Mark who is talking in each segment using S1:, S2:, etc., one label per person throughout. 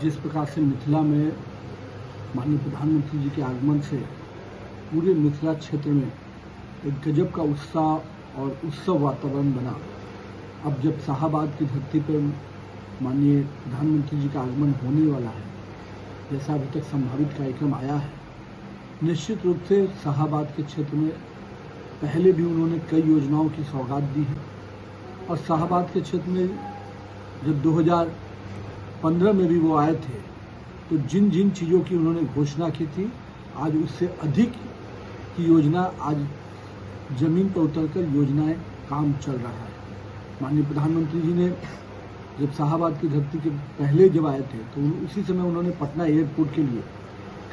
S1: जिस प्रकार से मिथिला में माननीय प्रधानमंत्री जी के आगमन से पूरे मिथिला क्षेत्र में एक गजब का उत्साह और उत्सव वातावरण बना, अब जब शाहाबाद की धरती पर माननीय प्रधानमंत्री जी का आगमन होने वाला है, जैसा अभी तक संभावित कार्यक्रम आया है, निश्चित रूप से शाहाबाद के क्षेत्र में पहले भी उन्होंने कई योजनाओं की सौगात दी है और शाहाबाद के क्षेत्र में जब 2015 में भी वो आए थे तो जिन जिन चीज़ों की उन्होंने घोषणा की थी, आज उससे अधिक की योजना आज ज़मीन पर उतरकर योजनाएं काम चल रहा है। माननीय प्रधानमंत्री जी ने जब शाहाबाद की धरती के पहले जब आए थे तो उसी समय उन्होंने पटना एयरपोर्ट के लिए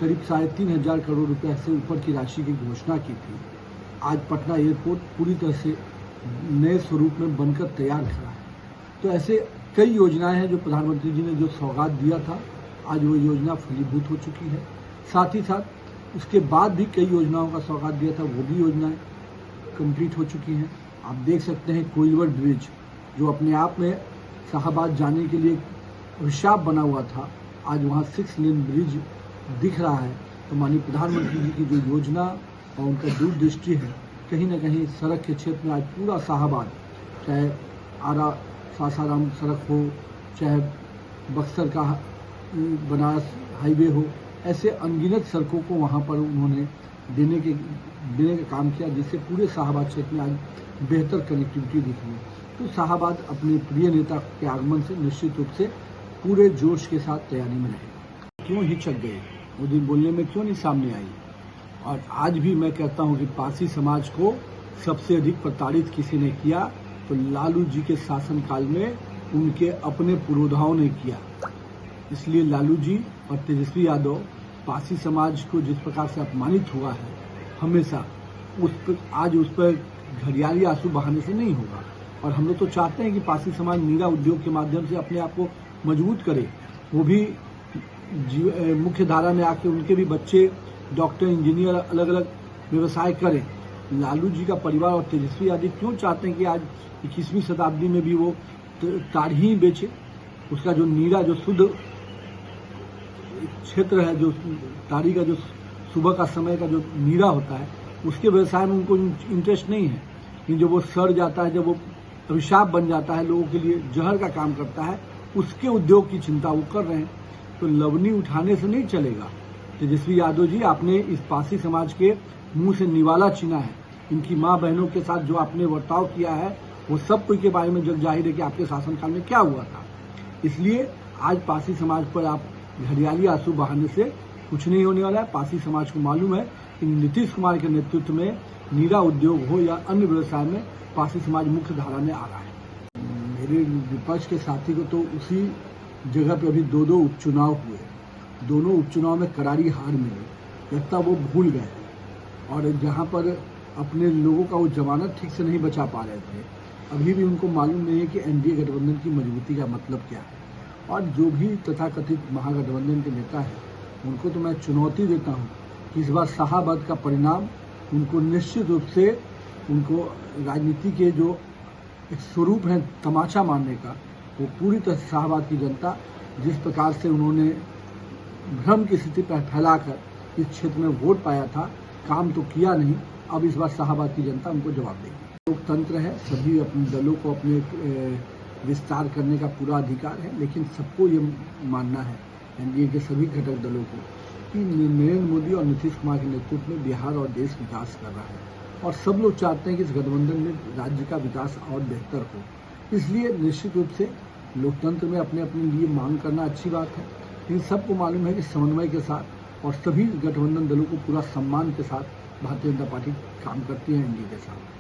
S1: करीब 3,500 करोड़ रुपए से ऊपर की राशि की घोषणा की थी। आज पटना एयरपोर्ट पूरी तरह से नए स्वरूप में बनकर तैयार खड़ा है। तो ऐसे कई योजनाएं हैं जो प्रधानमंत्री जी ने जो सौगात दिया था, आज वो योजना फलीभूत हो चुकी है। साथ ही साथ उसके बाद भी कई योजनाओं का सौगात दिया था, वो भी योजनाएं कंप्लीट हो चुकी हैं। आप देख सकते हैं कोइलवर ब्रिज जो अपने आप में शाहाबाद जाने के लिए अभिशाप बना हुआ था, आज वहाँ 6 लेन ब्रिज दिख रहा है। तो माननीय प्रधानमंत्री जी की जो योजना और उनका दूरदृष्टि है, कहीं ना कहीं सड़क के क्षेत्र में आज पूरा शाहाबाद, चाहे आरा सासाराम सड़क हो, चाहे बक्सर का बनारस हाईवे हो, ऐसे अनगिनत सड़कों को वहाँ पर उन्होंने देने का काम किया, जिससे पूरे शाहाबाद क्षेत्र में आज बेहतर कनेक्टिविटी दिख रही है। तो शाहाबाद अपने प्रिय नेता के आगमन से निश्चित रूप से पूरे जोश के साथ तैयारी में रहे। क्यों हिचक गए, वो दिन बोलने में क्यों नहीं सामने आई? और आज भी मैं कहता हूँ कि पारसी समाज को सबसे अधिक प्रताड़ित किसी ने किया तो लालू जी के शासनकाल में उनके अपने पुरोधाओं ने किया। इसलिए लालू जी और तेजस्वी यादव पारसी समाज को जिस प्रकार से अपमानित हुआ है, हमेशा आज उस पर घड़ियाली आंसू बहाने से नहीं होगा। और हम लोग तो चाहते हैं कि पारसी समाज नीरा उद्योग के माध्यम से अपने आप को मजबूत करे, वो भी मुख्य धारा में आके उनके भी बच्चे डॉक्टर, इंजीनियर, अलग अलग व्यवसाय करें। लालू जी का परिवार और तेजस्वी यादव क्यों चाहते हैं कि आज 21वीं शताब्दी में भी वो ताड़ ही बेचे? उसका जो नीरा, जो शुद्ध क्षेत्र है, जो ताड़ी का जो सुबह का समय का जो नीरा होता है, उसके व्यवसाय में उनको इंटरेस्ट नहीं है। लेकिन जब वो सड़ जाता है, जब वो अभिशाप बन जाता है, लोगों के लिए जहर का काम करता है, उसके उद्योग की चिंता वो कर रहे हैं। तो लवनी उठाने से नहीं चलेगा। तेजस्वी यादव जी, आपने इस पारसी समाज के मुंह से निवाला छीना है। इनकी माँ बहनों के साथ जो आपने बर्ताव किया है, वो सब कोई के बारे में जग जाहिर है कि आपके शासनकाल में क्या हुआ था। इसलिए आज पारसी समाज पर आप घड़ियाली आंसू बहाने से कुछ नहीं होने वाला है। पारसी समाज को मालूम है कि नीतीश कुमार के नेतृत्व में नीरा उद्योग हो या अन्य व्यवसाय में पारसी समाज मुख्य धारा में आ रहा है। मेरे विपक्ष के साथी को तो उसी जगह पे अभी 2 उपचुनाव हुए, दोनों उपचुनाव में करारी हार मिली, लगता वो भूल गए और जहाँ पर अपने लोगों का वो जमानत ठीक से नहीं बचा पा रहे थे, अभी भी उनको मालूम नहीं है कि एनडीए गठबंधन की मजबूती का मतलब क्या है। और जो भी तथाकथित महागठबंधन के नेता हैं, उनको तो मैं चुनौती देता हूँ कि इस बार शाहाबाद का परिणाम उनको निश्चित रूप से, उनको राजनीति के जो एक स्वरूप है तमाचा मारने का, वो पूरी तरह शाहाबाद की जनता जिस प्रकार से उन्होंने भ्रम की स्थिति पर फैलाकर इस क्षेत्र में वोट पाया था, काम तो किया नहीं। अब इस बार शाहाबाद की जनता उनको जवाब देगी। लोकतंत्र है, सभी अपने दलों को अपने विस्तार करने का पूरा अधिकार है, लेकिन सबको ये मानना है, एनडीए के सभी घटक दलों को, कि नरेंद्र मोदी और नीतीश कुमार के नेतृत्व में बिहार और देश विकास कर रहा है और सब लोग चाहते हैं कि इस गठबंधन में राज्य का विकास और बेहतर हो। इसलिए निश्चित रूप से लोकतंत्र में अपने अपने लिए मांग करना अच्छी बात है, लेकिन सबको मालूम है कि समन्वय के साथ और सभी गठबंधन दलों को पूरा सम्मान के साथ भारतीय जनता पार्टी काम करती है एनडीए के साथ।